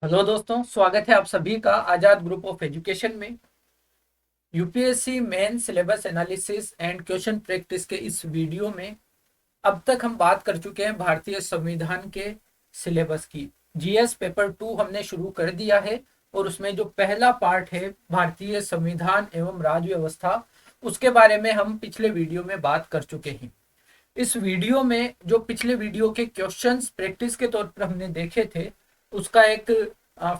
Hello दोस्तों, स्वागत है आप सभी का आजाद ग्रुप ऑफ एजुकेशन में। UPSC main syllabus analysis and question practice के इस वीडियो में अब तक हम बात कर चुके हैं भारतीय संविधान के सिलेबस की। जीएस पेपर 2 हमने शुरू कर दिया है और उसमें जो पहला पार्ट है भारतीय संविधान एवं राज्य व्यवस्था, उसके बारे में हम पिछले वीडियो में बात कर चुके हैं। इस वीडियो में जो पिछले वीडियो के क्वेश्चंस प्रैक्टिस के तौर पर हमने देखे थे, उसका एक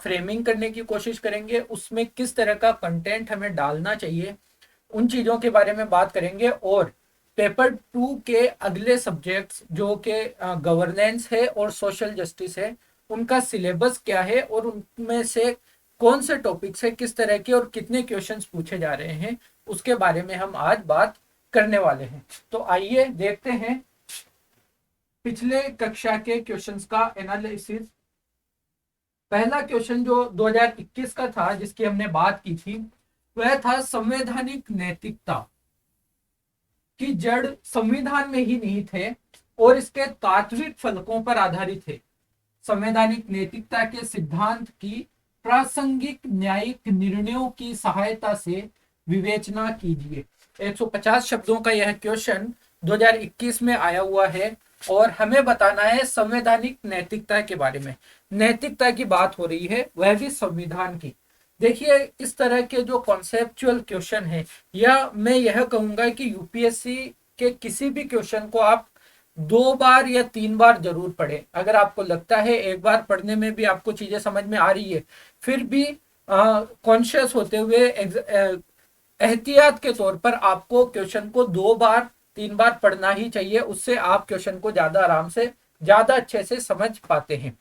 फ्रेमिंग करने की कोशिश करेंगे। उसमें किस तरह का कंटेंट हमें डालना चाहिए, उन चीज़ों के बारे में बात करेंगे। और पेपर 2 के अगले सब्जेक्ट्स जो कि गवर्नेंस है और सोशल जस्टिस है, उनका सिलेबस क्या है और उनमें से कौन से टॉपिक्स है, किस तरह के और कितने क्वेश्चंस पूछे जा रहे हैं, उसके बारे में हम आज बात करने वाले हैं। तो आइए देखते हैं पिछले कक्षा के क्वेश्चंस का एनालिसिस। पहला क्वेश्चन जो 2021 का था, जिसकी हमने बात की थी, वह था संवैधानिक नैतिकता की जड़ संविधान में ही निहित है और इसके तात्विक फलकों पर आधारित है। संवैधानिक नैतिकता के सिद्धांत की प्रासंगिक न्यायिक निर्णयों की सहायता से विवेचना कीजिए। 150 शब्दों का यह क्वेश्चन 2021 में आया हुआ है और हमें बताना है संवैधानिक नैतिकता के बारे में। नैतिकता की बात हो रही है, वह भी संविधान की। देखिए, इस तरह के जो कॉन्सेप्चुअल क्वेश्चन है, या मैं यह कहूंगा कि यूपीएससी के किसी भी क्वेश्चन को आप 2 बार या 3 बार जरूर पढ़े। अगर आपको लगता है एक बार पढ़ने में भी आपको चीजें समझ में आ रही है, फिर भी कॉन्शियस होते हुए एहतियात के तौर पर आपको क्वेश्चन को 2 बार 3 बार पढ़ना ही चाहिए। उससे आप क्वेश्चन को ज्यादा आराम से, ज्यादा अच्छे से समझ पाते हैं।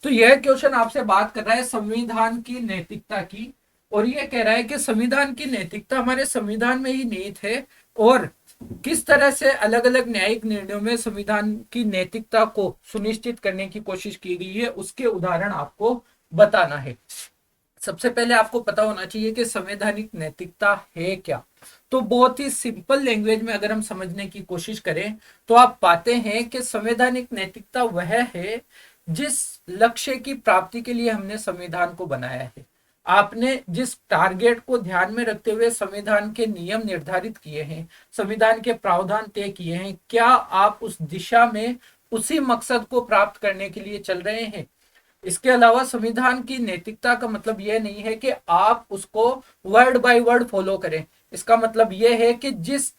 तो यह क्वेश्चन आपसे बात कर रहा है संविधान की नैतिकता की, और यह कह रहा है कि संविधान की नैतिकता हमारे संविधान में ही निहित है और किस तरह से अलग अलग न्यायिक निर्णयों में संविधान की नैतिकता को सुनिश्चित करने की कोशिश की गई है, उसके उदाहरण आपको बताना है। सबसे पहले आपको पता होना चाहिए कि संवैधानिक नैतिकता है क्या। तो बहुत ही सिंपल लैंग्वेज में अगर हम समझने की कोशिश करें, तो आप पाते हैं कि संवैधानिक नैतिकता वह है जिस लक्ष्य की प्राप्ति के लिए हमने संविधान को बनाया है। आपने जिस टारगेट को ध्यान में रखते हुए संविधान के नियम निर्धारित किए हैं, संविधान के प्रावधान तय किए हैं, क्या आप उस दिशा में उसी मकसद को प्राप्त करने के लिए चल रहे हैं। इसके अलावा संविधान की नैतिकता का मतलब यह नहीं है कि आप उसको वर्ड बाय वर्ड फॉलो करें। इसका मतलब यह है कि जिस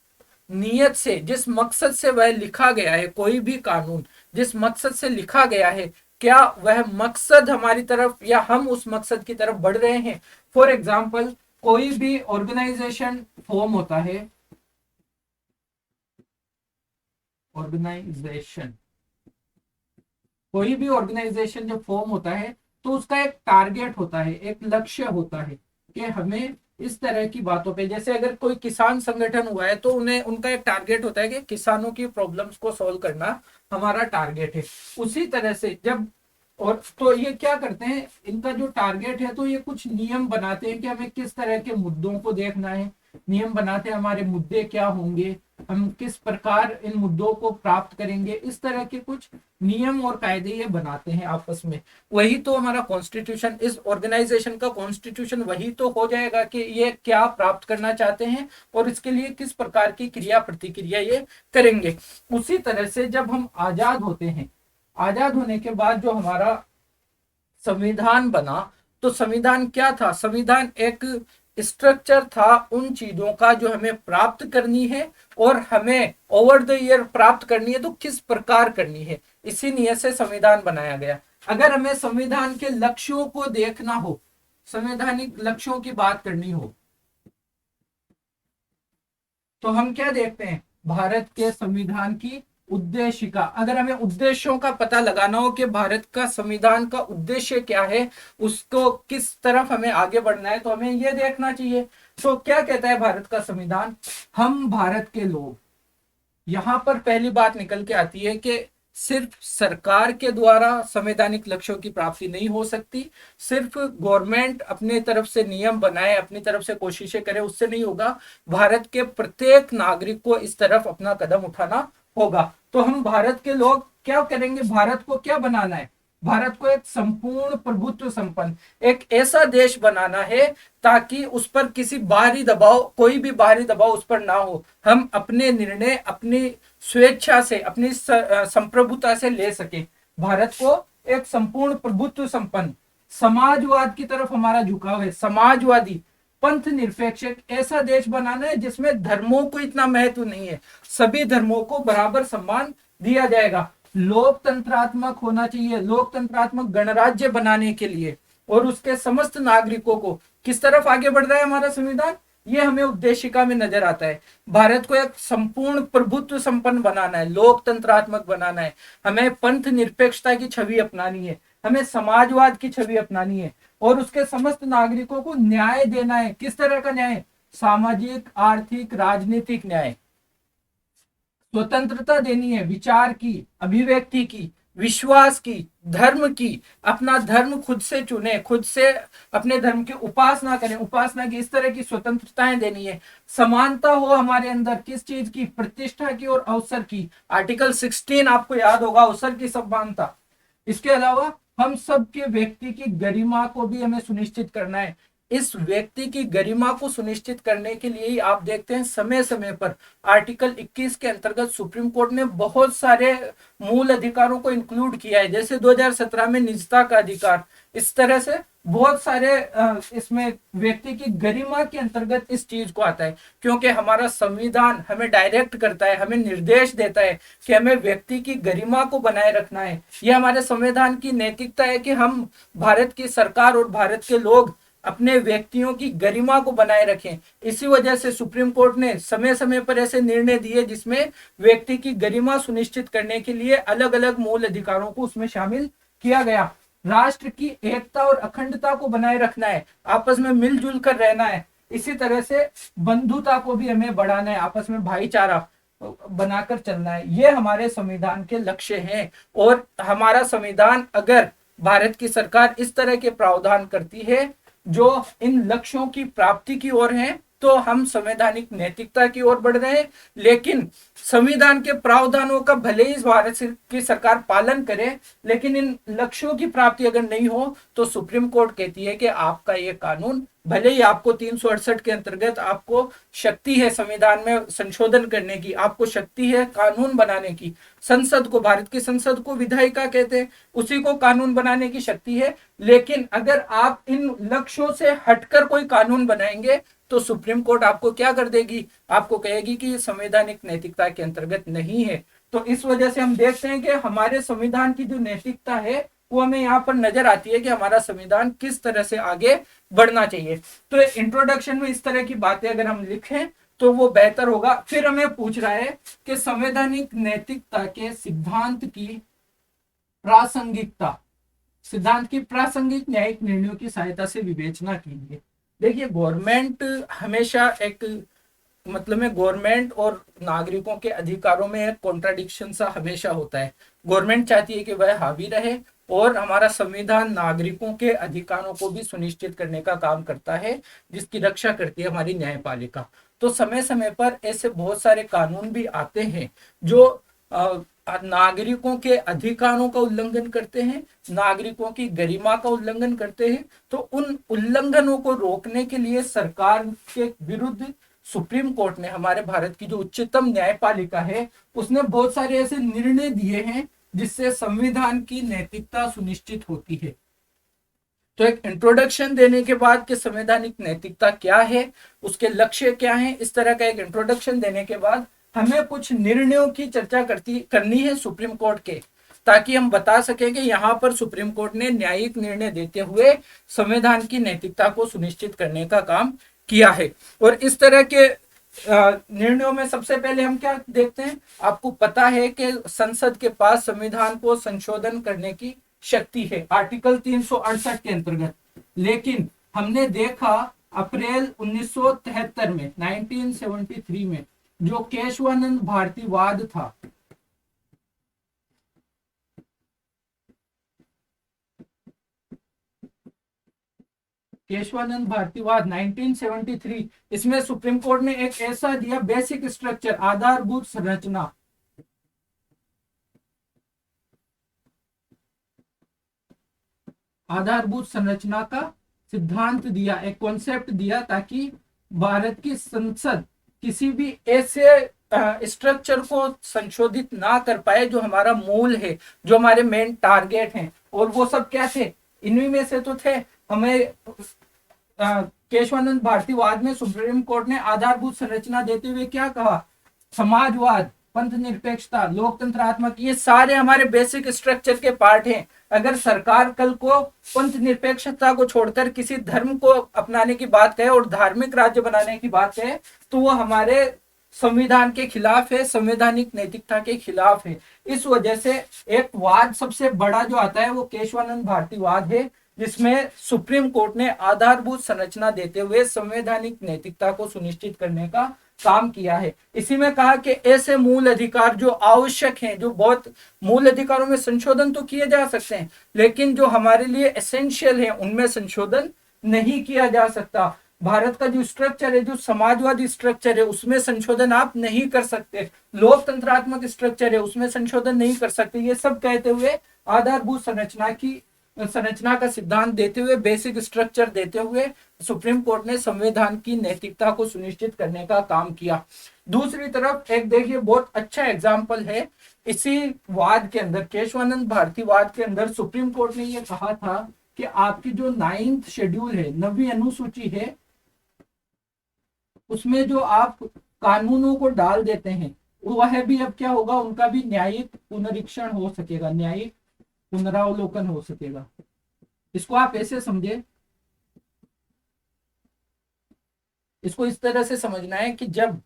नियत से, जिस मकसद से वह लिखा गया है, कोई भी कानून जिस मकसद से लिखा गया है, क्या वह मकसद हमारी तरफ या हम उस मकसद की तरफ बढ़ रहे हैं। फॉर एग्जाम्पल, कोई भी ऑर्गेनाइजेशन फॉर्म होता है, ऑर्गेनाइजेशन कोई भी ऑर्गेनाइजेशन जब फॉर्म होता है तो उसका एक टारगेट होता है, एक लक्ष्य होता है कि हमें इस तरह की बातों पे, जैसे अगर कोई किसान संगठन हुआ है तो उन्हें, उनका एक टारगेट होता है कि किसानों की प्रॉब्लम्स को सॉल्व करना हमारा टारगेट है। उसी तरह से जब, और तो ये क्या करते हैं, इनका जो टारगेट है तो ये कुछ नियम बनाते हैं कि हमें किस तरह के मुद्दों को देखना है। नियम बनाते हैं हमारे मुद्दे क्या होंगे, हम किस प्रकार इन मुद्दों को प्राप्त करेंगे, इस तरह के कुछ नियम और कायदे ये बनाते हैं आपस में। वही तो हमारा कॉन्स्टिट्यूशन, इस ऑर्गेनाइजेशन का कॉन्स्टिट्यूशन वही तो हो जाएगा कि ये क्या प्राप्त करना चाहते हैं और इसके लिए किस प्रकार की क्रिया प्रतिक्रिया ये करेंगे। उसी तरह से जब हम आजाद होते हैं, आजाद होने के बाद जो हमारा संविधान बना, तो संविधान क्या था, संविधान एक स्ट्रक्चर था उन चीजों का जो हमें प्राप्त करनी है और हमें ओवर द ईयर प्राप्त करनी है, तो किस प्रकार करनी है, इसी नियत से संविधान बनाया गया। अगर हमें संविधान के लक्ष्यों को देखना हो, संवैधानिक लक्ष्यों की बात करनी हो, तो हम क्या देखते हैं, भारत के संविधान की उद्देशिका। अगर हमें उद्देश्यों का पता लगाना हो कि भारत का संविधान का उद्देश्य क्या है, उसको किस तरफ हमें आगे बढ़ना है, तो हमें यह देखना चाहिए। तो क्या कहता है भारत का संविधान, हम भारत के लोग, यहां पर पहली बात निकल के आती है कि सिर्फ सरकार के द्वारा संवैधानिक लक्ष्यों की प्राप्ति नहीं हो सकती, सिर्फ गवर्नमेंट अपने तरफ से नियम बनाए, अपनी तरफ से कोशिशें करे, उससे नहीं होगा। भारत के प्रत्येक नागरिक को इस तरफ अपना कदम उठाना होगा। तो हम भारत के लोग क्या करेंगे, भारत को क्या बनाना है, भारत को एक संपूर्ण प्रभुत्व संपन्न एक ऐसा देश बनाना है ताकि उस पर किसी बाहरी दबाव, कोई भी बाहरी दबाव उस पर ना हो। हम अपने निर्णय अपनी स्वेच्छा से, अपनी संप्रभुता से ले सके। भारत को एक संपूर्ण प्रभुत्व संपन्न समाजवाद की तरफ हमारा झुकाव है। समाजवादी पंथ निरपेक्ष एक ऐसा देश बनाना है जिसमें धर्मों को इतना महत्व नहीं है, सभी धर्मों को बराबर सम्मान दिया जाएगा। लोकतंत्रात्मक होना चाहिए, लोकतंत्रात्मक गणराज्य बनाने के लिए और उसके समस्त नागरिकों को किस तरफ आगे बढ़ रहा है हमारा संविधान, ये हमें उद्देशिका में नजर आता है। भारत को एक संपूर्ण प्रभुत्व संपन्न बनाना है, लोकतंत्रात्मक बनाना है, हमें पंथ निरपेक्षता की छवि अपनानी है, हमें समाजवाद की छवि अपनानी है और उसके समस्त नागरिकों को न्याय देना है। किस तरह का न्याय? सामाजिक, आर्थिक, राजनीतिक न्याय। स्वतंत्रता देनी है विचार की, अभिव्यक्ति की, विश्वास की, धर्म की। अपना धर्म खुद से चुने, खुद से अपने धर्म की उपासना करें, उपासना की, इस तरह की स्वतंत्रताएं देनी है। समानता हो हमारे अंदर, किस चीज की? प्रतिष्ठा की और अवसर की। आर्टिकल 16 आपको याद होगा, अवसर की समानता। इसके अलावा हम सब के व्यक्ति की गरिमा को भी हमें सुनिश्चित करना है। इस व्यक्ति की गरिमा को सुनिश्चित करने के लिए ही आप देखते हैं समय समय पर आर्टिकल 21 के अंतर्गत सुप्रीम कोर्ट ने बहुत सारे मूल अधिकारों को इंक्लूड किया है, जैसे 2017 में निजता का अधिकार। इस तरह से बहुत सारे इसमें व्यक्ति की गरिमा के अंतर्गत इस चीज को आता है, क्योंकि हमारा संविधान हमें डायरेक्ट करता है, हमें निर्देश देता है कि हमें व्यक्ति की गरिमा को बनाए रखना है। यह हमारे संविधान की नैतिकता है कि हम, भारत की सरकार और भारत के लोग अपने व्यक्तियों की गरिमा को बनाए रखें। इसी वजह से सुप्रीम कोर्ट ने समय समय पर ऐसे निर्णय दिए जिसमें व्यक्ति की गरिमा सुनिश्चित करने के लिए अलग अलग मूल अधिकारों को उसमें शामिल किया गया। राष्ट्र की एकता और अखंडता को बनाए रखना है, आपस में मिलजुल कर रहना है। इसी तरह से बंधुता को भी हमें बढ़ाना है, आपस में भाईचारा बनाकर चलना है। ये हमारे संविधान के लक्ष्य हैं। और हमारा संविधान, अगर भारत की सरकार इस तरह के प्रावधान करती है जो इन लक्ष्यों की प्राप्ति की ओर हैं, तो हम संवैधानिक नैतिकता की ओर बढ़ रहे हैं। लेकिन संविधान के प्रावधानों का भले ही भारत की सरकार पालन करे, लेकिन इन लक्ष्यों की प्राप्ति अगर नहीं हो तो सुप्रीम कोर्ट कहती है कि आपका ये कानून, भले ही आपको 368 के अंतर्गत आपको शक्ति है संविधान में संशोधन करने की, आपको शक्ति है कानून बनाने की, संसद को, भारत की संसद को विधायिका कहते हैं, उसी को कानून बनाने की शक्ति है, लेकिन अगर आप इन लक्ष्यों से हटकर कोई कानून बनाएंगे तो सुप्रीम कोर्ट आपको क्या कर देगी? आपको कहेगी कि ये संवैधानिक नैतिकता के अंतर्गत नहीं है। तो इस वजह से हम देखते हैं कि हमारे संविधान की जो नैतिकता है वो हमें यहाँ पर नजर आती है कि हमारा संविधान किस तरह से आगे बढ़ना चाहिए। तो इंट्रोडक्शन में इस तरह की बातें अगर हम लिखें तो वो बेहतर होगा। फिर हमें पूछ रहा है कि संवैधानिक नैतिकता के सिद्धांत की प्रासंगिकता, सिद्धांत की प्रासंगिक न्यायिक निर्णयों की सहायता से विवेचना कीजिए। देखिए, गवर्नमेंट हमेशा एक, मतलब में गवर्नमेंट और नागरिकों के अधिकारों में एक कॉन्ट्राडिक्शन सा हमेशा होता है। गवर्नमेंट चाहती है कि वह हावी रहे और हमारा संविधान नागरिकों के अधिकारों को भी सुनिश्चित करने का काम करता है, जिसकी रक्षा करती है हमारी न्यायपालिका। तो समय समय पर ऐसे बहुत सारे कानून भी आते हैं जो नागरिकों के अधिकारों का उल्लंघन करते हैं, नागरिकों की गरिमा का उल्लंघन करते हैं। तो उन उल्लंघनों को रोकने के लिए सरकार के विरुद्ध सुप्रीम कोर्ट ने, हमारे भारत की जो उच्चतम न्यायपालिका है, उसने बहुत सारे ऐसे निर्णय दिए हैं जिससे संविधान की नैतिकता सुनिश्चित होती है। तो एक इंट्रोडक्शन देने के बाद कि संवैधानिक नैतिकता क्या है, उसके लक्ष्य क्या है, इस तरह का एक इंट्रोडक्शन देने के बाद हमें कुछ निर्णयों की चर्चा करनी है सुप्रीम कोर्ट के, ताकि हम बता सकें कि यहाँ पर सुप्रीम कोर्ट ने न्यायिक निर्णय देते हुए संविधान की नैतिकता को सुनिश्चित करने का काम किया है। और इस तरह के निर्णयों में सबसे पहले हम क्या देखते हैं? आपको पता है कि संसद के पास संविधान को संशोधन करने की शक्ति है आर्टिकल 368 के अंतर्गत। लेकिन हमने देखा अप्रैल 1973 में, 1973 में, जो केशवानंद भारतीवाद था, केशवानंद भारतीवाद 1973, इसमें सुप्रीम कोर्ट ने एक ऐसा दिया बेसिक स्ट्रक्चर, आधारभूत संरचना, आधारभूत संरचना का सिद्धांत दिया, एक कॉन्सेप्ट दिया, ताकि भारत की संसद किसी भी ऐसे स्ट्रक्चर को संशोधित ना कर पाए जो हमारा मूल है, जो हमारे मेन टारगेट हैं। और वो सब क्या थे? इन्हीं में से तो थे। हमें केशवानंद भारतीवाद में सुप्रीम कोर्ट ने आधारभूत संरचना देते हुए क्या कहा? समाजवाद, पंथ निरपेक्षता, लोकतंत्रात्मक, ये सारे हमारे बेसिक स्ट्रक्चर के पार्ट हैं। अगर सरकार कल को पंथ निरपेक्षता को छोड़कर किसी धर्म को अपनाने की बात कहे और धार्मिक राज्य बनाने की बात कहे, तो वो हमारे संविधान के खिलाफ है, संवैधानिक नैतिकता के खिलाफ है। इस वजह से एक वाद सबसे बड़ा जो आता है वो केशवानंद भारतीवाद है, जिसमें सुप्रीम कोर्ट ने आधारभूत संरचना देते हुए संवैधानिक नैतिकता को सुनिश्चित करने का काम किया है। इसी में कहा कि ऐसे मूल अधिकार जो आवश्यक हैं, जो बहुत मूल अधिकारों में संशोधन तो किए जा सकते हैं, लेकिन जो हमारे लिए एसेंशियल है उनमें संशोधन नहीं किया जा सकता। भारत का जो स्ट्रक्चर है, जो समाजवादी स्ट्रक्चर है, उसमें संशोधन आप नहीं कर सकते। लोकतंत्रात्मक स्ट्रक्चर है, उसमें संशोधन नहीं कर सकते। ये सब कहते हुए आधारभूत संरचना का सिद्धांत देते हुए, बेसिक स्ट्रक्चर देते हुए सुप्रीम कोर्ट ने संविधान की नैतिकता को सुनिश्चित करने का काम किया। दूसरी तरफ एक देखिए बहुत अच्छा एग्जाम्पल है, इसी वाद के अंदर, केशवानंद भारतीवाद के अंदर सुप्रीम कोर्ट ने यह कहा था कि आपकी जो 9th शेड्यूल है, 9वीं अनुसूची है, उसमें जो आप कानूनों को डाल देते हैं, वह भी अब क्या होगा? उनका भी न्यायिक पुनरीक्षण हो सकेगा, न्यायिक पुनरावलोकन हो सकेगा। इसको आप ऐसे समझे, इसको इस तरह से समझना है कि जब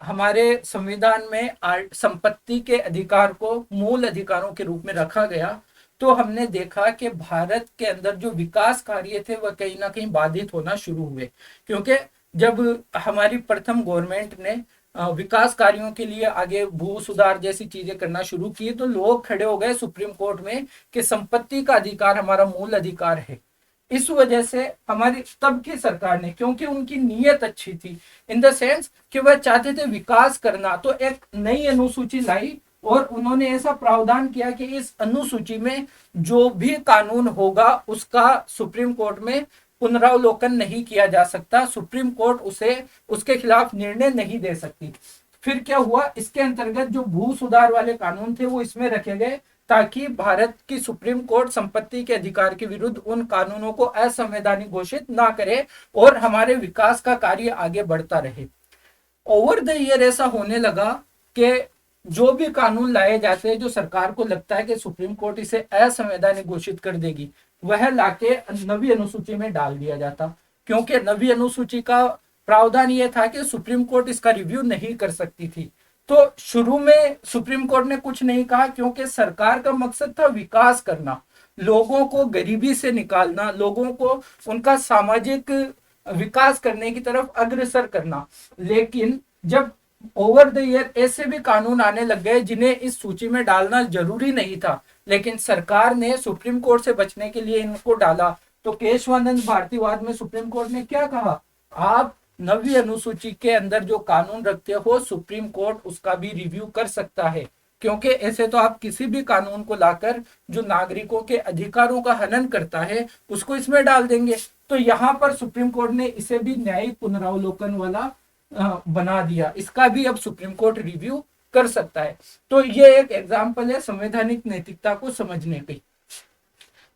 हमारे संविधान में संपत्ति के अधिकार को मूल अधिकारों के रूप में रखा गया, तो हमने देखा कि भारत के अंदर जो विकास कार्य थे वह कहीं ना कहीं बाधित होना शुरू हुए। क्योंकि जब हमारी प्रथम गवर्नमेंट ने विकास कार्यों के लिए आगे भू सुधार जैसी चीजें करना शुरू की, तो लोग खड़े हो गए सुप्रीम कोर्ट में कि संपत्ति का अधिकार हमारा मूल अधिकार है। इस वजह से हमारी तब की सरकार ने, क्योंकि उनकी नीयत अच्छी थी, इन द सेंस कि वह चाहते थे विकास करना, तो एक नई अनुसूची लाई और उन्होंने ऐसा प्रावधान किया कि इस अनुसूची में जो भी कानून होगा उसका सुप्रीम कोर्ट में पुनरावलोकन नहीं किया जा सकता, सुप्रीम कोर्ट उसे उसके खिलाफ निर्णय नहीं दे सकती। फिर क्या हुआ? इसके अंतर्गत जो भू सुधार वाले कानून थे वो इसमें रखे गए, ताकि भारत की सुप्रीम कोर्ट संपत्ति के अधिकार के विरुद्ध उन कानूनों को असंवैधानिक घोषित ना करे और हमारे विकास का कार्य आगे बढ़ता रहे। ओवर द ईयर ऐसा होने लगा कि जो भी कानून लाए जाते हैं, जो सरकार को लगता है कि सुप्रीम कोर्ट इसे असंवैधानिक घोषित कर देगी, वह लाके 9वीं अनुसूची में डाल दिया जाता। क्योंकि 9वीं अनुसूची का प्रावधान यह था कि सुप्रीम कोर्ट इसका रिव्यू नहीं कर सकती थी। तो शुरू में सुप्रीम कोर्ट ने कुछ नहीं कहा, क्योंकि सरकार का मकसद था विकास करना, लोगों को गरीबी से निकालना, लोगों को उनका सामाजिक विकास करने की तरफ अग्रसर करना। लेकिन जब ओवर द ईयर ऐसे भी कानून आने लग गए जिन्हें इस सूची में डालना जरूरी नहीं था, लेकिन सरकार ने सुप्रीम कोर्ट से बचने के लिए इनको डाला, तो केशवानंद भारतीवाद में सुप्रीम कोर्ट ने क्या कहा? आप 9वीं अनुसूची के अंदर जो कानून रखते हो, सुप्रीम कोर्ट उसका भी रिव्यू कर सकता है, क्योंकि ऐसे तो आप किसी भी कानून को लाकर जो नागरिकों के अधिकारों का हनन करता है उसको इसमें डाल देंगे। तो यहाँ पर सुप्रीम कोर्ट ने इसे भी न्यायिक पुनरावलोकन वाला बना दिया, इसका भी अब सुप्रीम कोर्ट रिव्यू कर सकता है। तो ये एक एग्जाम्पल है संवैधानिक नैतिकता को समझने की।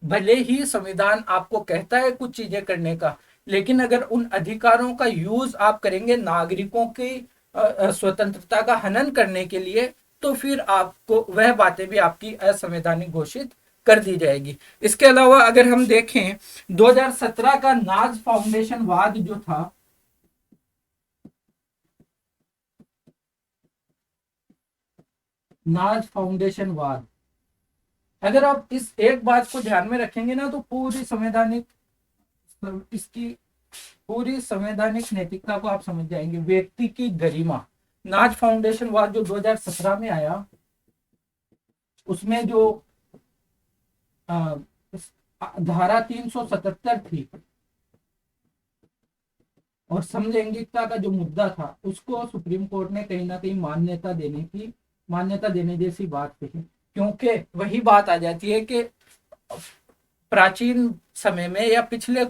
भले ही संविधान आपको कहता है कुछ चीजें करने का, लेकिन अगर उन अधिकारों का यूज आप करेंगे नागरिकों की स्वतंत्रता का हनन करने के लिए, तो फिर आपको वह बातें भी आपकी असंवैधानिक घोषित कर दी जाएगी। इसके अलावा अगर हम देखें 2017 का नाज फाउंडेशन वाद जो था, नाज फाउंडेशन वाद, अगर आप इस एक बात को ध्यान में रखेंगे ना, तो इसकी पूरी संवैधानिक नैतिकता को आप समझ जाएंगे। व्यक्ति की गरिमा, नाज फाउंडेशन वाद जो 2017 में आया, उसमें जो धारा 377 थी और समलैंगिकता का जो मुद्दा था, उसको सुप्रीम कोर्ट ने कहीं ना कहीं मान्यता देने जैसी बात कही। क्योंकि वही बात आ जाती है कि प्राचीन समय में या पिछले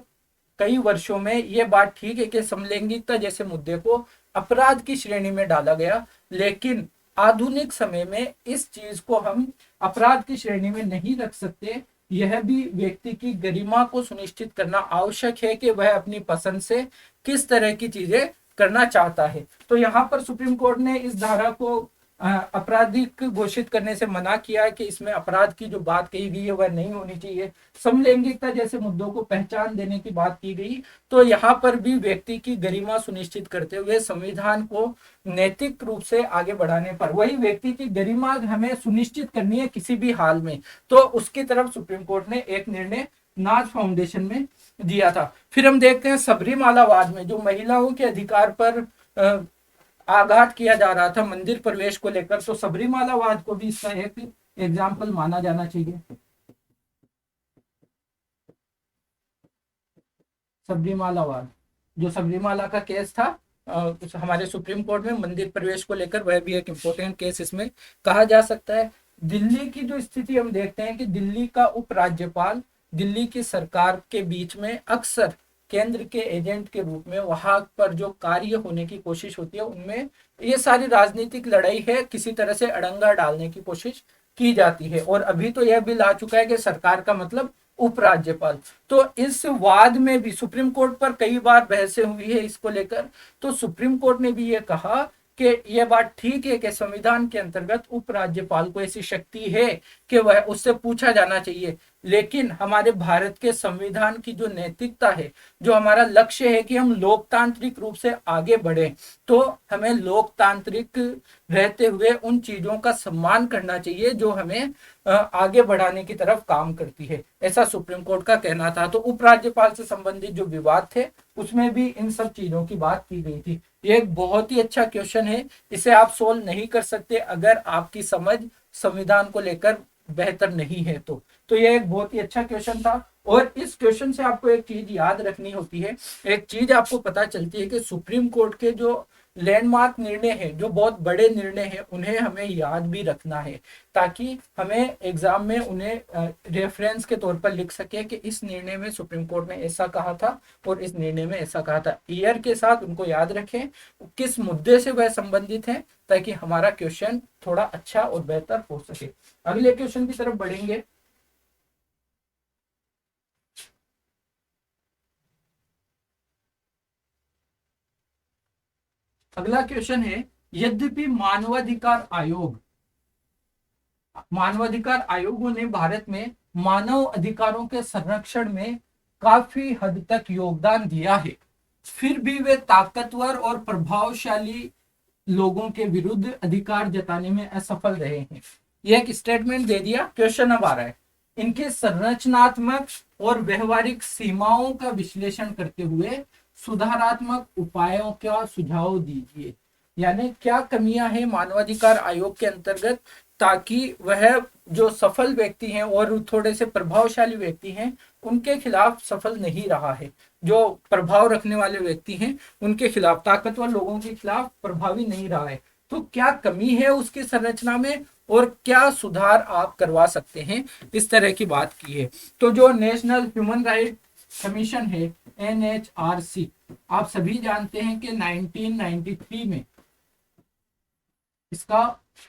कई वर्षों में ये बात ठीक है कि समलैंगिकता जैसे मुद्दे को अपराध की श्रेणी में डाला गया, लेकिन आधुनिक समय में इस चीज को हम अपराध की श्रेणी में नहीं रख सकते। यह भी व्यक्ति की गरिमा को सुनिश्चित करना आवश्यक है कि वह अपनी पसंद से किस तरह की चीजें करना चाहता है। तो यहाँ पर सुप्रीम कोर्ट ने इस धारा को आपराधिक घोषित करने से मना किया है कि इसमें अपराध की जो बात कही गई है वह नहीं होनी चाहिए। समलैंगिकता जैसे मुद्दों को पहचान देने की बात की गई, तो यहाँ पर भी व्यक्ति की गरिमा सुनिश्चित करते हुए संविधान को नैतिक रूप से आगे बढ़ाने पर, वही व्यक्ति की गरिमा हमें सुनिश्चित करनी है किसी भी हाल में, तो उसकी तरफ सुप्रीम कोर्ट ने एक निर्णय नाथ फाउंडेशन में दिया था। फिर हम देखते हैं सबरीमाला वाद में जो महिलाओं के अधिकार पर आघात किया जा रहा था मंदिर प्रवेश को लेकर, तो सबरीमाला वाद को भी इसका एक एग्जाम्पल माना जाना चाहिए। सबरीमाला वाद, जो सबरीमाला का केस था हमारे सुप्रीम कोर्ट में मंदिर प्रवेश को लेकर, वह भी एक इम्पोर्टेंट केस इसमें कहा जा सकता है। दिल्ली की जो स्थिति हम देखते हैं कि दिल्ली का उपराज्यपाल दिल्ली की सरकार के बीच में अक्सर केंद्र के एजेंट के रूप में वहां पर जो कार्य होने की कोशिश होती है उनमें ये सारी राजनीतिक लड़ाई है, किसी तरह से अड़ंगा डालने की कोशिश की जाती है। और अभी तो यह बिल आ चुका है कि सरकार का मतलब उपराज्यपाल। तो इस वाद में भी सुप्रीम कोर्ट पर कई बार बहसें हुई है इसको लेकर, तो सुप्रीम कोर्ट ने भी ये कहा कि यह बात ठीक है कि संविधान के अंतर्गत उपराज्यपाल को ऐसी शक्ति है कि वह उससे पूछा जाना चाहिए, लेकिन हमारे भारत के संविधान की जो नैतिकता है, जो हमारा लक्ष्य है कि हम लोकतांत्रिक रूप से आगे बढ़े, तो हमें लोकतांत्रिक रहते हुए उन चीजों का सम्मान करना चाहिए जो हमें आगे बढ़ाने की तरफ काम करती है, ऐसा सुप्रीम कोर्ट का कहना था। तो उपराज्यपाल से संबंधित जो विवाद थे उसमें भी इन सब चीजों की बात की गई थी। ये एक बहुत ही अच्छा क्वेश्चन है, इसे आप सोल्व नहीं कर सकते अगर आपकी समझ संविधान को लेकर बेहतर नहीं है तो ये एक बहुत ही अच्छा क्वेश्चन था। और इस क्वेश्चन से आपको एक चीज याद रखनी होती है, एक चीज आपको पता चलती है कि सुप्रीम कोर्ट के जो लैंडमार्क निर्णय है, जो बहुत बड़े निर्णय है, उन्हें हमें याद भी रखना है ताकि हमें एग्जाम में उन्हें रेफरेंस के तौर पर लिख सके कि इस निर्णय में सुप्रीम कोर्ट ने ऐसा कहा था और इस निर्णय में ऐसा कहा था। ईयर के साथ उनको याद रखें, किस मुद्दे से वह संबंधित है, ताकि हमारा क्वेश्चन थोड़ा अच्छा और बेहतर हो सके। अगले क्वेश्चन की तरफ बढ़ेंगे। अगला क्वेश्चन है, यद्यपि मानवाधिकार आयोगों ने भारत में मानव अधिकारों के संरक्षण में काफी हद तक योगदान दिया है, फिर भी वे ताकतवर और प्रभावशाली लोगों के विरुद्ध अधिकार जताने में असफल रहे हैं। यह एक स्टेटमेंट दे दिया। क्वेश्चन अब आ रहा है, इनके संरचनात्मक और व्यवहारिक सीमाओं का विश्लेषण करते हुए सुधारात्मक उपायों का सुझाव दीजिए। यानी क्या कमियां हैं मानवाधिकार आयोग के अंतर्गत, ताकि वह जो सफल व्यक्ति हैं और थोड़े से प्रभावशाली व्यक्ति हैं उनके खिलाफ सफल नहीं रहा है, जो प्रभाव रखने वाले व्यक्ति हैं उनके खिलाफ, ताकतवर लोगों के खिलाफ प्रभावी नहीं रहा है। तो क्या कमी है उसकी संरचना में और क्या सुधार आप करवा सकते हैं, इस तरह की बात की है। तो जो नेशनल ह्यूमन राइट कमीशन है NHRC, आप सभी जानते हैं कि 1993 में इसका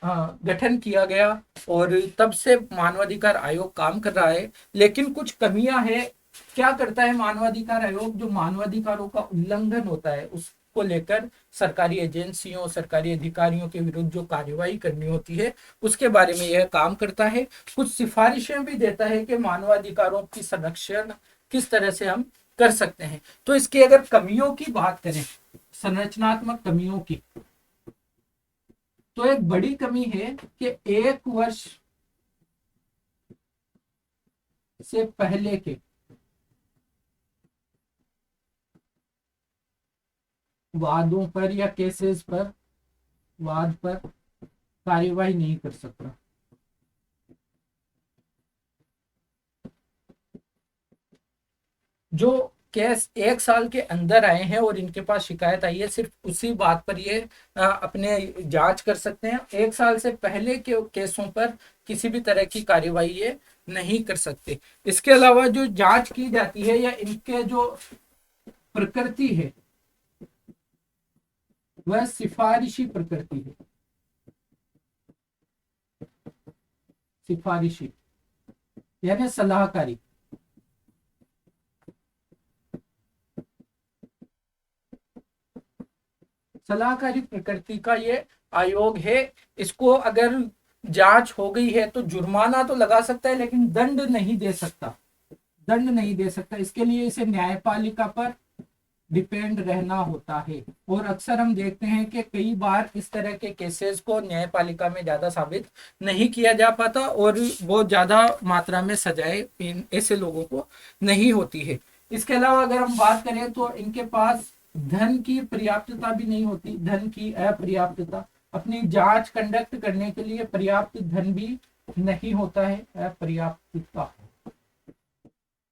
गठन किया गया और तब से मानवाधिकार आयोग काम कर रहा है, लेकिन कुछ कमियां हैं। क्या करता है मानवाधिकार आयोग, जो मानवाधिकारों का उल्लंघन होता है उसको लेकर सरकारी एजेंसियों, सरकारी अधिकारियों के विरुद्ध जो कार्यवाही करनी होती है उसके बारे में यह काम करता है। कुछ सिफारिशें भी देता है कि मानवाधिकारों की संरक्षण किस तरह से हम कर सकते हैं। तो इसकी अगर कमियों की बात करें, संरचनात्मक कमियों की, तो एक बड़ी कमी है कि 1 वर्ष से पहले के वादों पर या केसेस पर, वाद पर कार्यवाही नहीं कर सकता। जो केस 1 साल के अंदर आए हैं और इनके पास शिकायत आई है, सिर्फ उसी बात पर ये अपने जांच कर सकते हैं। 1 साल से पहले के केसों पर किसी भी तरह की कार्यवाही ये नहीं कर सकते। इसके अलावा जो जांच की जाती है या इनके जो प्रकृति है वह सिफारिशी प्रकृति है, सिफारिशी यानी सलाहकारी। सलाहकारी प्रकृति का ये आयोग है। इसको अगर जांच हो गई है तो जुर्माना तो लगा सकता है लेकिन दंड नहीं दे सकता, दंड नहीं दे सकता। इसके लिए इसे न्यायपालिका पर डिपेंड रहना होता है। और अक्सर हम देखते हैं कि कई बार इस तरह के केसेस को न्यायपालिका में ज्यादा साबित नहीं किया जा पाता और बहुत ज्यादा मात्रा में सजाएं ऐसे लोगों को नहीं होती है। इसके अलावा अगर हम बात करें तो इनके पास धन की पर्याप्तता भी नहीं होती, धन की अपर्याप्तता, अपनी जांच कंडक्ट करने के लिए पर्याप्त धन भी नहीं होता है, अपर्याप्तता।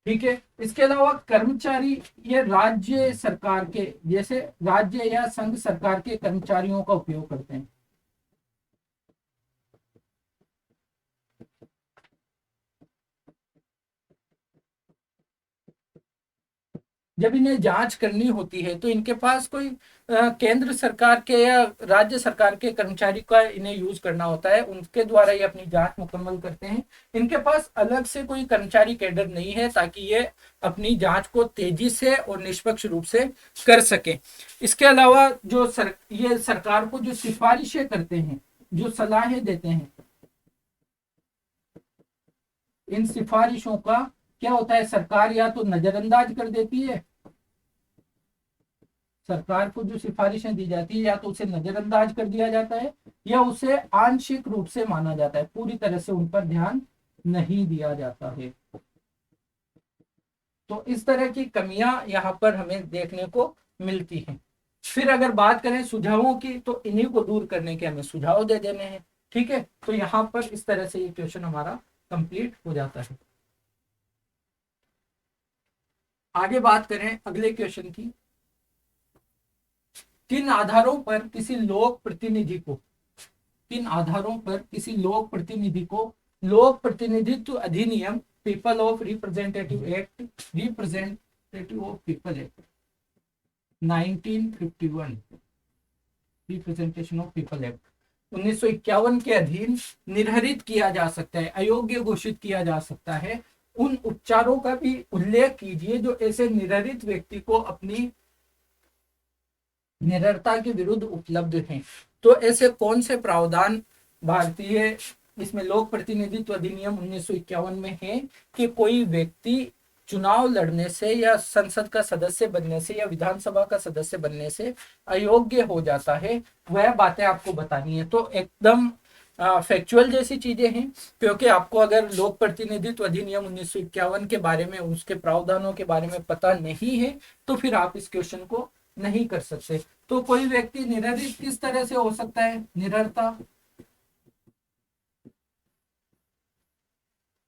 ठीक है। इसके अलावा कर्मचारी ये राज्य सरकार के, जैसे राज्य या संघ सरकार के कर्मचारियों का उपयोग करते हैं। जब इन्हें जांच करनी होती है तो इनके पास कोई केंद्र सरकार के या राज्य सरकार के कर्मचारी का इन्हें यूज करना होता है, उनके द्वारा ये अपनी जांच मुकम्मल करते हैं। इनके पास अलग से कोई कर्मचारी कैडर नहीं है ताकि ये अपनी जांच को तेजी से और निष्पक्ष रूप से कर सके। इसके अलावा जो ये सरकार को जो सिफारिशें करते हैं, जो सलाहें देते हैं, इन सिफारिशों का क्या होता है, सरकार या तो नजरअंदाज कर देती है, सरकार को जो सिफारिशें दी जाती है या तो उसे नजरअंदाज कर दिया जाता है या उसे आंशिक रूप से माना जाता है, पूरी तरह से उन पर ध्यान नहीं दिया जाता है। तो इस तरह की कमियां यहाँ पर हमें देखने को मिलती हैं। फिर अगर बात करें सुझावों की तो इन्हीं को दूर करने के हमें सुझाव दे देने हैं। ठीक है, तो यहाँ पर इस तरह से ये क्वेश्चन हमारा कंप्लीट हो जाता है। आगे बात करें अगले क्वेश्चन की। किन आधारों पर किसी लोक प्रतिनिधि को, किन आधारों पर किसी लोक प्रतिनिधि को लोक प्रतिनिधित्व अधिनियम, people of representative act, representative of people act 1951, representation of people act 1951 के अधीन निर्हरित किया जा सकता है, अयोग्य घोषित किया जा सकता है। उन उपचारों का भी उल्लेख कीजिए जो ऐसे निर्हरित व्यक्ति को अपनी निरर्ता के विरुद्ध उपलब्ध हैं। तो ऐसे कौन से प्रावधान भारतीय इसमें लोक प्रतिनिधित्व अधिनियम 1951 में है कि कोई व्यक्ति चुनाव लड़ने से या संसद का सदस्य बनने से या विधानसभा का सदस्य बनने से अयोग्य हो जाता है, वह बातें आपको बतानी है। तो एकदम फैक्चुअल जैसी चीजें हैं, क्योंकि आपको अगर लोक प्रतिनिधित्व अधिनियम 1951 के बारे में, उसके प्रावधानों के बारे में पता नहीं है तो फिर आप इस क्वेश्चन को नहीं कर सकते। तो कोई व्यक्ति निरर्थ किस तरह से हो सकता है, निरर्ता,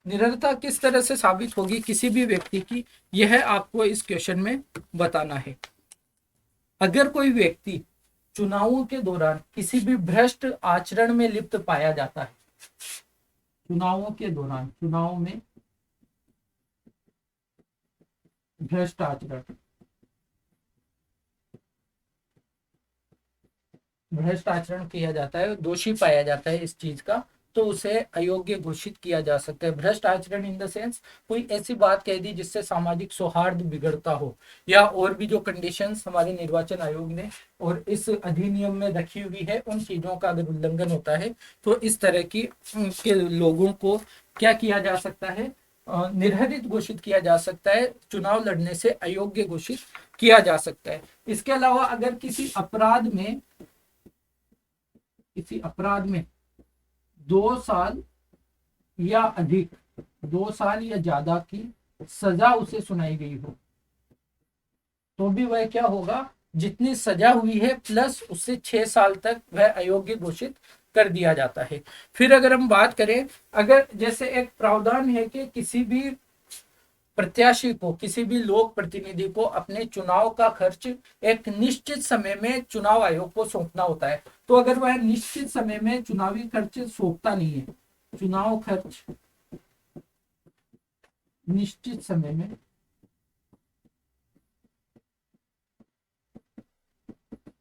निरर्ता किस तरह से साबित होगी किसी भी व्यक्ति की, यह आपको इस क्वेश्चन में बताना है। अगर कोई व्यक्ति चुनावों के दौरान किसी भी भ्रष्ट आचरण में लिप्त पाया जाता है, चुनावों के दौरान, चुनाव में भ्रष्ट आचरण, भ्रष्ट आचरण किया जाता है, दोषी पाया जाता है इस चीज का, तो उसे अयोग्य घोषित किया जा सकता है। भ्रष्ट आचरण इन द सेंस कोई ऐसी बात कह दी जिससे सामाजिक सौहार्द बिगड़ता हो, या और भी जो कंडीशंस हमारे निर्वाचन आयोग ने और इस अधिनियम में रखी हुई है उन चीजों का अगर उल्लंघन होता है तो इस तरह की के लोगों को क्या किया जा सकता है, निर्हरित घोषित किया जा सकता है, चुनाव लड़ने से अयोग्य घोषित किया जा सकता है। इसके अलावा अगर किसी अपराध में, किसी अपराध में 2 साल या अधिक, 2 साल या ज्यादा की सजा उसे सुनाई गई हो तो भी वह क्या होगा, जितनी सजा हुई है प्लस उससे 6 साल तक वह अयोग्य घोषित कर दिया जाता है। फिर अगर हम बात करें, अगर जैसे एक प्रावधान है कि किसी भी प्रत्याशी को, किसी भी लोक प्रतिनिधि को अपने चुनाव का खर्च एक निश्चित समय में चुनाव आयोग को सौंपना होता है, तो अगर वह निश्चित समय में चुनावी खर्च सौंपता नहीं है, चुनाव खर्च निश्चित समय में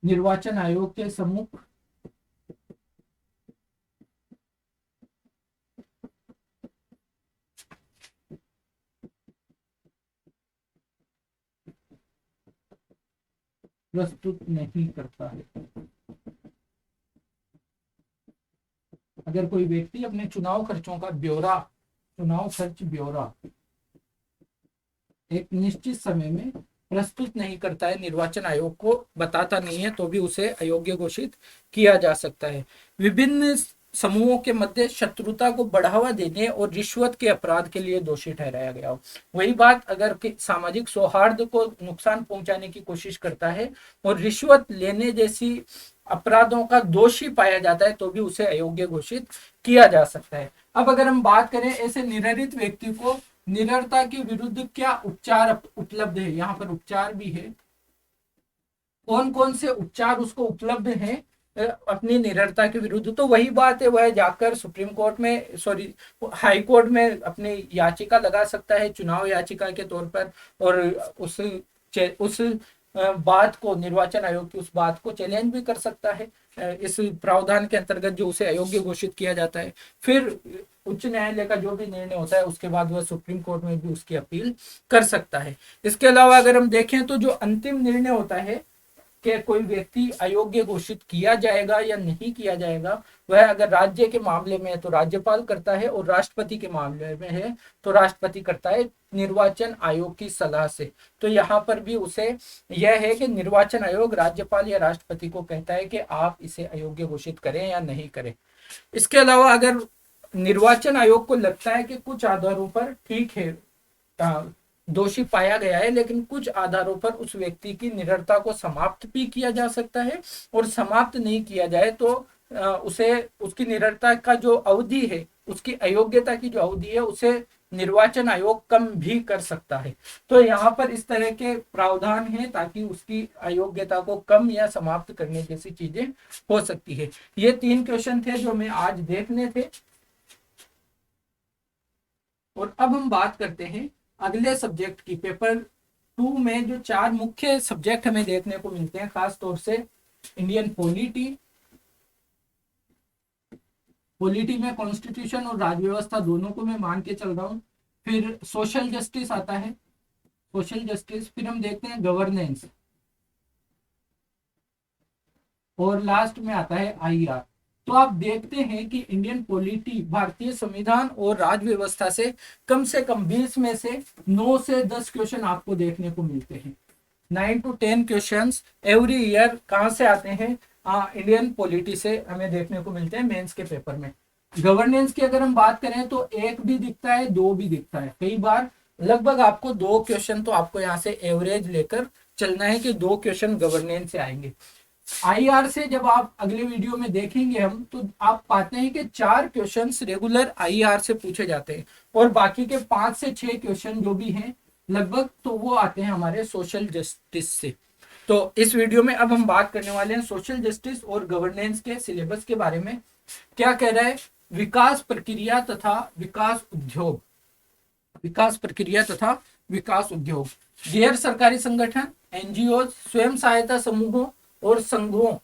निर्वाचन आयोग के सम्मुख प्रस्तुत नहीं करता है। अगर कोई व्यक्ति अपने चुनाव खर्चों का ब्यौरा, चुनाव खर्च ब्यौरा एक निश्चित समय में प्रस्तुत नहीं करता है, निर्वाचन आयोग को बताता नहीं है, तो भी उसे अयोग्य घोषित किया जा सकता है। विभिन्न समूहों के मध्य शत्रुता को बढ़ावा देने और रिश्वत के अपराध के लिए दोषी ठहराया गया हो। वही बात, अगर सामाजिक सौहार्द को नुकसान पहुंचाने की कोशिश करता है और रिश्वत लेने जैसी अपराधों का दोषी पाया जाता है, तो भी उसे अयोग्य घोषित किया जा सकता है। अब अगर हम बात करें ऐसे निररित व्यक्ति को निररता के विरुद्ध क्या उपचार उपलब्ध है, यहाँ पर उपचार भी है, कौन कौन से उपचार उसको उपलब्ध हैं अपनी निररता के विरुद्ध। तो वही बात है, वह जाकर सुप्रीम कोर्ट में, सॉरी, हाई कोर्ट में अपनी याचिका लगा सकता है चुनाव याचिका के तौर पर, और उस बात को, निर्वाचन आयोग की उस बात को चैलेंज भी कर सकता है इस प्रावधान के अंतर्गत जो उसे अयोग्य घोषित किया जाता है। फिर उच्च न्यायालय का जो भी निर्णय होता है उसके बाद वह सुप्रीम कोर्ट में भी उसकी अपील कर सकता है। इसके अलावा अगर हम देखें तो जो अंतिम निर्णय होता है कि कोई व्यक्ति अयोग्य घोषित किया जाएगा या नहीं किया जाएगा, वह अगर राज्य के मामले में है तो राज्यपाल करता है, और राष्ट्रपति के मामले में है तो राष्ट्रपति करता है निर्वाचन आयोग की सलाह से। तो यहाँ पर भी उसे यह है कि निर्वाचन आयोग राज्यपाल या राष्ट्रपति को कहता है कि आप इसे अयोग्य घोषित करें या नहीं करें। इसके अलावा अगर निर्वाचन आयोग को लगता है कि कुछ आधारों पर ठीक है, दोषी पाया गया है, लेकिन कुछ आधारों पर उस व्यक्ति की निररता को समाप्त भी किया जा सकता है, और समाप्त नहीं किया जाए तो उसे, उसकी निररता का जो अवधि है, उसकी अयोग्यता की जो अवधि है, उसे निर्वाचन आयोग कम भी कर सकता है। तो यहाँ पर इस तरह के प्रावधान है ताकि उसकी अयोग्यता को कम या समाप्त करने जैसी चीजें हो सकती है। ये 3 क्वेश्चन थे जो हमें आज देखने थे। और अब हम बात करते हैं अगले सब्जेक्ट की। पेपर 2 में जो 4 मुख्य सब्जेक्ट हमें देखने को मिलते हैं, खास तौर से इंडियन पॉलिटी में कॉन्स्टिट्यूशन और राज्य व्यवस्था दोनों को मैं मान के चल रहा हूं। फिर सोशल जस्टिस आता है, सोशल जस्टिस, फिर हम देखते हैं गवर्नेंस, और लास्ट में आता है आईआर। तो आप देखते हैं कि इंडियन पॉलिटी भारतीय संविधान और राज्य व्यवस्था से कम 20 में से 9 से 10 क्वेश्चन आपको देखने को मिलते हैं। 9 to 10 क्वेश्चंस एवरी ईयर कहाँ से आते हैं? इंडियन पॉलिटी से हमें देखने को मिलते हैं मेंस के पेपर में। गवर्नेंस की अगर हम बात करें तो 1 भी दिखता है, 2 भी दिखता है, कई बार लगभग आपको 2 क्वेश्चन तो आपको यहाँ से एवरेज लेकर चलना है कि 2 क्वेश्चन गवर्नेंस से आएंगे। आईआर से जब आप अगले वीडियो में देखेंगे हम, तो आप पाते हैं कि 4 क्वेश्चंस रेगुलर आईआर से पूछे जाते हैं, और बाकी के 5 से 6 क्वेश्चन जो भी हैं लगभग, तो वो आते हैं हमारे सोशल जस्टिस से। तो इस वीडियो में अब हम बात करने वाले हैं सोशल जस्टिस और गवर्नेंस के सिलेबस के बारे में। क्या कह रहा है? विकास प्रक्रिया तथा विकास उद्योग, विकास प्रक्रिया तथा विकास उद्योग, गैर सरकारी संगठन, एनजीओ, स्वयं सहायता समूहों और संघों,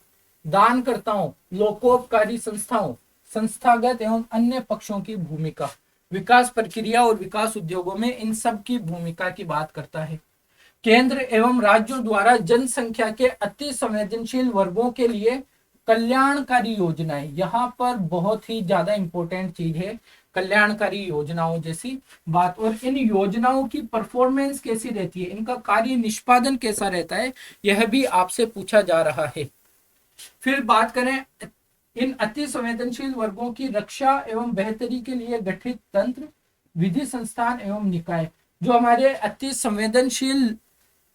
दानकर्ताओं, लोकोपकारी संस्थाओं, संस्थागत एवं अन्य पक्षों की भूमिका, विकास प्रक्रिया और विकास उद्योगों में इन सब की भूमिका की बात करता है। केंद्र एवं राज्यों द्वारा जनसंख्या के अति संवेदनशील वर्गों के लिए कल्याणकारी योजनाएं, यहाँ पर बहुत ही ज्यादा इंपॉर्टेंट चीज है कल्याणकारी योजनाओं जैसी बात। और इन योजनाओं की परफॉर्मेंस कैसी रहती है, इनका कार्य निष्पादन कैसा रहता है, यह भी आपसे पूछा जा रहा है। फिर बात करें इन अति संवेदनशील वर्गों की रक्षा एवं बेहतरी के लिए गठित तंत्र, विधि, संस्थान एवं निकाय। जो हमारे अति संवेदनशील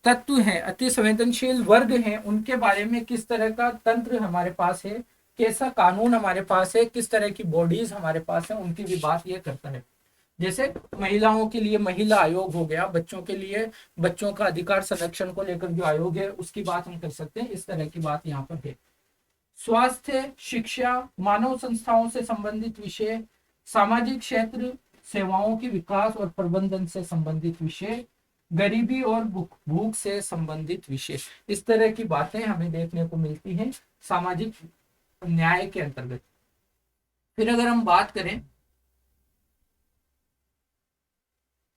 तत्व हैं, अति संवेदनशील वर्ग हैं, उनके बारे में किस तरह का तंत्र हमारे पास है, कैसा कानून हमारे पास है, किस तरह की बॉडीज हमारे पास है, उनकी भी बात ये करता है। जैसे महिलाओं के लिए महिला आयोग हो गया, बच्चों के लिए बच्चों का अधिकार संरक्षण को लेकर जो आयोग है उसकी बात हम कर सकते हैं, इस तरह की बात यहाँ पर है। स्वास्थ्य, शिक्षा, मानव संस्थाओं से संबंधित विषय, सामाजिक क्षेत्र, सेवाओं के विकास और प्रबंधन से संबंधित विषय, गरीबी और भूख से संबंधित विषय। इस तरह की बातें हमें देखने को मिलती हैं सामाजिक न्याय के अंतर्गत। फिर अगर हम बात करें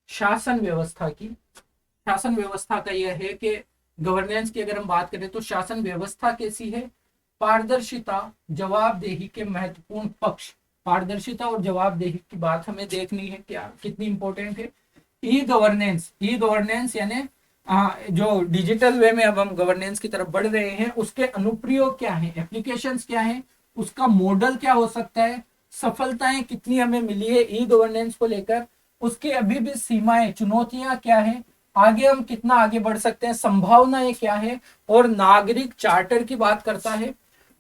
शासन व्यवस्था की, शासन व्यवस्था का यह है कि गवर्नेंस की अगर हम बात करें तो शासन व्यवस्था कैसी है? पारदर्शिता, जवाबदेही के महत्वपूर्ण पक्ष। पारदर्शिता और जवाबदेही की बात हमें देखनी है, क्या कितनी इंपॉर्टेंट है। ई गवर्नेंस, ई गवर्नेंस यानी जो डिजिटल वे में अब हम गवर्नेंस की तरफ बढ़ रहे हैं, उसके अनुप्रयोग क्या है, एप्लीकेशंस क्या है, उसका मॉडल क्या हो सकता है, सफलताएं कितनी हमें मिली है ई गवर्नेंस को लेकर, उसकी अभी भी सीमाएं, चुनौतियां क्या है, आगे हम कितना आगे बढ़ सकते हैं, संभावनाएं क्या है, और नागरिक चार्टर की बात करता है।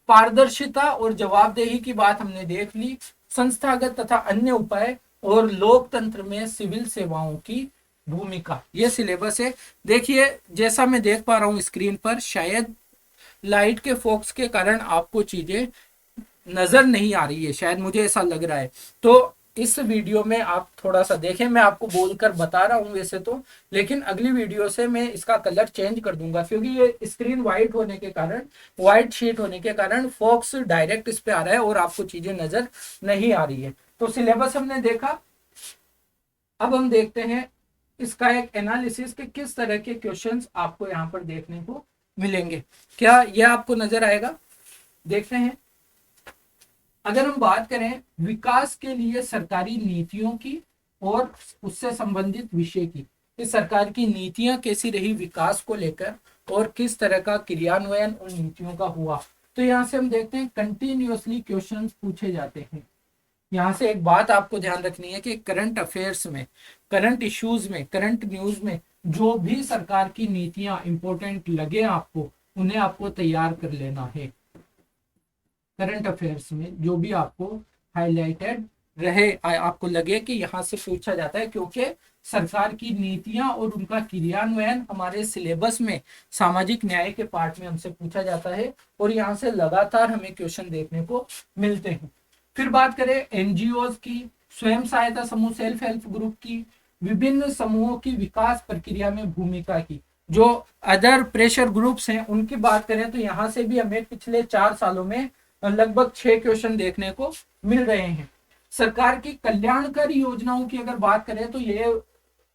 पारदर्शिता और जवाबदेही की बात हमने देख ली, संस्थागत तथा अन्य उपाय, और लोकतंत्र में सिविल सेवाओं की भूमिका। ये सिलेबस है। देखिए जैसा मैं देख पा रहा हूं स्क्रीन पर, शायद लाइट के फोकस के कारण आपको चीजें नजर नहीं आ रही है, शायद मुझे ऐसा लग रहा है। तो इस वीडियो में आप थोड़ा सा देखें, मैं आपको बोलकर बता रहा हूं वैसे तो, लेकिन अगली वीडियो से मैं इसका कलर चेंज कर दूंगा, क्योंकि ये स्क्रीन व्हाइट होने के कारण, व्हाइट शीट होने के कारण फोकस डायरेक्ट इस पे आ रहा है और आपको चीजें नजर नहीं आ रही है। तो सिलेबस हमने देखा, अब हम देखते हैं इसका एक एनालिसिस कि किस तरह के क्वेश्चंस आपको यहाँ पर देखने को मिलेंगे। क्या यह आपको नजर आएगा? देखते हैं। अगर हम बात करें विकास के लिए सरकारी नीतियों की और उससे संबंधित विषय की, कि सरकार की नीतियां कैसी रही विकास को लेकर और किस तरह का क्रियान्वयन उन नीतियों का हुआ, तो यहाँ से हम देखते हैं कंटिन्यूअसली क्वेश्चंस पूछे जाते हैं। यहाँ से एक बात आपको ध्यान रखनी है कि करंट अफेयर्स में, करंट इश्यूज में, करंट न्यूज में जो भी सरकार की नीतियां इंपॉर्टेंट लगे आपको, उन्हें आपको तैयार कर लेना है। करंट अफेयर्स में जो भी आपको हाईलाइटेड रहे, आपको लगे कि यहाँ से पूछा जाता है, क्योंकि सरकार की नीतियां और उनका क्रियान्वयन हमारे सिलेबस में सामाजिक न्याय के पार्ट में हमसे पूछा जाता है और यहाँ से लगातार हमें क्वेश्चन देखने को मिलते हैं। फिर बात करें एनजीओज की, स्वयं सहायता समूह, सेल्फ हेल्प ग्रुप की, विभिन्न समूहों की विकास प्रक्रिया में भूमिका की, जो अदर प्रेशर ग्रुप्स हैं उनकी बात करें तो यहाँ से भी हमें पिछले 4 सालों में लगभग 6 क्वेश्चन देखने को मिल रहे हैं। सरकार की कल्याणकारी योजनाओं की अगर बात करें तो ये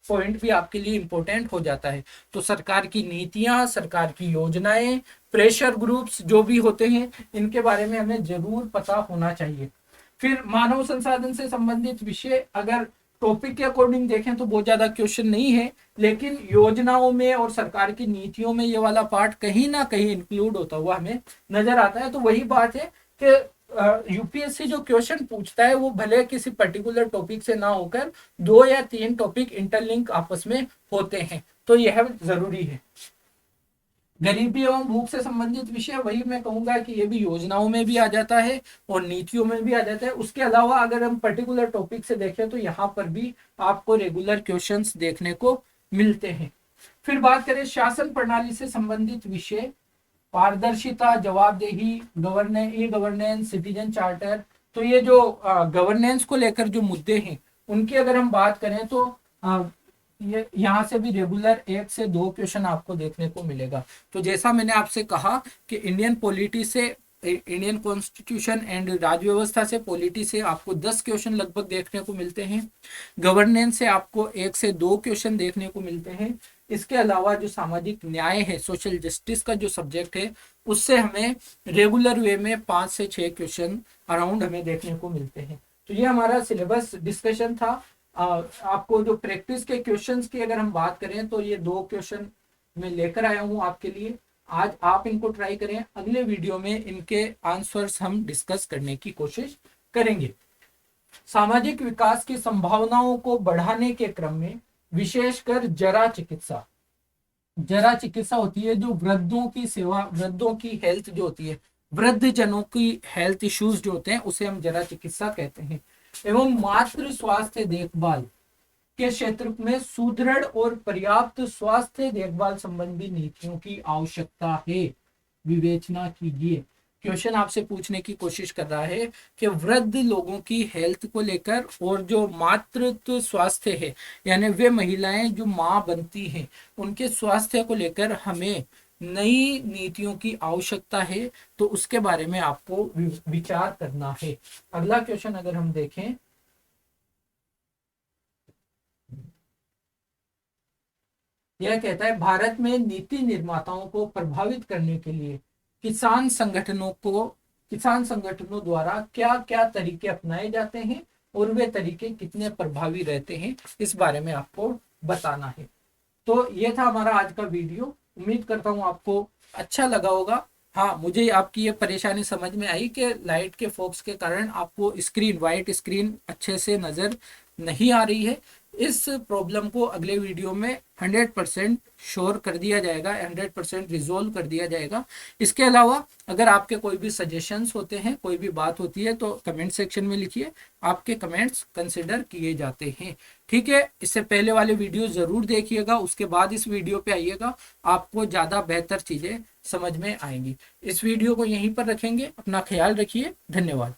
पॉइंट भी आपके लिए इंपॉर्टेंट हो जाता है। तो सरकार की नीतियां, सरकार की योजनाएं, प्रेशर ग्रुप्स जो भी होते हैं, इनके बारे में हमें जरूर पता होना चाहिए। फिर मानव संसाधन से संबंधित विषय, अगर टॉपिक के अकॉर्डिंग देखें तो बहुत ज्यादा क्वेश्चन नहीं है, लेकिन योजनाओं में और सरकार की नीतियों में ये वाला पार्ट कहीं ना कहीं इंक्लूड होता हुआ हमें नजर आता है। तो वही बात है कि यूपीएससी जो क्वेश्चन पूछता है वो भले किसी पर्टिकुलर टॉपिक से ना होकर 2 या 3 टॉपिक इंटरलिंक आपस में होते हैं, तो यह जरूरी है। गरीबी एवं भूख से संबंधित विषय, वही मैं कहूंगा कि ये भी योजनाओं में भी आ जाता है और नीतियों में भी आ जाता है। उसके अलावा अगर हम पर्टिकुलर टॉपिक से देखें तो यहाँ पर भी आपको रेगुलर क्वेश्चंस देखने को मिलते हैं। फिर बात करें शासन प्रणाली से संबंधित विषय, पारदर्शिता, जवाबदेही, ई गवर्नेंस, सिटीजन चार्टर, तो ये जो गवर्नेंस को लेकर जो मुद्दे हैं उनकी अगर हम बात करें तो ये यहाँ से भी रेगुलर 1 से 2 क्वेश्चन आपको देखने को मिलेगा। तो जैसा मैंने आपसे कहा कि इंडियन पॉलिटी से, इंडियन कॉन्स्टिट्यूशन एंड राज्य व्यवस्था से, पॉलिटी से आपको 10 क्वेश्चन लगभग देखने को मिलते हैं। गवर्नेंस से आपको 1 से 2 क्वेश्चन देखने को मिलते हैं। इसके अलावा जो सामाजिक न्याय है, सोशल जस्टिस का जो सब्जेक्ट है, उससे हमें रेगुलर वे में 5 से 6 क्वेश्चन अराउंड हमें देखने को मिलते हैं। तो ये हमारा सिलेबस डिस्कशन था। आपको जो प्रैक्टिस के क्वेश्चंस की अगर हम बात करें तो ये 2 क्वेश्चन मैं लेकर आया हूं आपके लिए। आज आप इनको ट्राई करें, अगले वीडियो में इनके आंसर्स हम डिस्कस करने की कोशिश करेंगे। सामाजिक विकास की संभावनाओं को बढ़ाने के क्रम में विशेषकर जरा चिकित्सा, जरा चिकित्सा होती है जो वृद्धों की सेवा, वृद्धों की हेल्थ जो होती है, वृद्ध जनों की हेल्थ इश्यूज जो होते हैं उसे हम जरा चिकित्सा कहते हैं, एवं मातृ स्वास्थ्य देखभाल के क्षेत्र में सुदृढ़ और पर्याप्त स्वास्थ्य देखभाल संबंधी नीतियों की आवश्यकता है, विवेचना कीजिए। क्वेश्चन आपसे पूछने की कोशिश कर रहा है कि वृद्ध लोगों की हेल्थ को लेकर और जो मातृत्व स्वास्थ्य है, यानी वे महिलाएं जो मां बनती हैं उनके स्वास्थ्य को लेकर हमें नई नीतियों की आवश्यकता है, तो उसके बारे में आपको विचार करना है। अगला क्वेश्चन अगर हम देखें, यह कहता है भारत में नीति निर्माताओं को प्रभावित करने के लिए किसान संगठनों को किसान संगठनों द्वारा क्या क्या तरीके अपनाए जाते हैं और वे तरीके कितने प्रभावी रहते हैं, इस बारे में आपको बताना है। तो ये था हमारा आज का वीडियो। उम्मीद करता हूँ आपको अच्छा लगा होगा। हाँ, मुझे आपकी ये परेशानी समझ में आई कि लाइट के फोकस के कारण आपको स्क्रीन, वाइट स्क्रीन अच्छे से नज़र नहीं आ रही है। इस प्रॉब्लम को अगले वीडियो में 100% श्योर कर दिया जाएगा, 100% रिजोल्व कर दिया जाएगा। इसके अलावा अगर आपके कोई भी सजेशंस होते हैं, कोई भी बात होती है, तो कमेंट सेक्शन में लिखिए। आपके कमेंट्स कंसिडर किए जाते हैं। ठीक है, इससे पहले वाले वीडियो ज़रूर देखिएगा, उसके बाद इस वीडियो पे आइएगा, आपको ज़्यादा बेहतर चीज़ें समझ में आएंगी। इस वीडियो को यहीं पर रखेंगे। अपना ख्याल रखिए। धन्यवाद।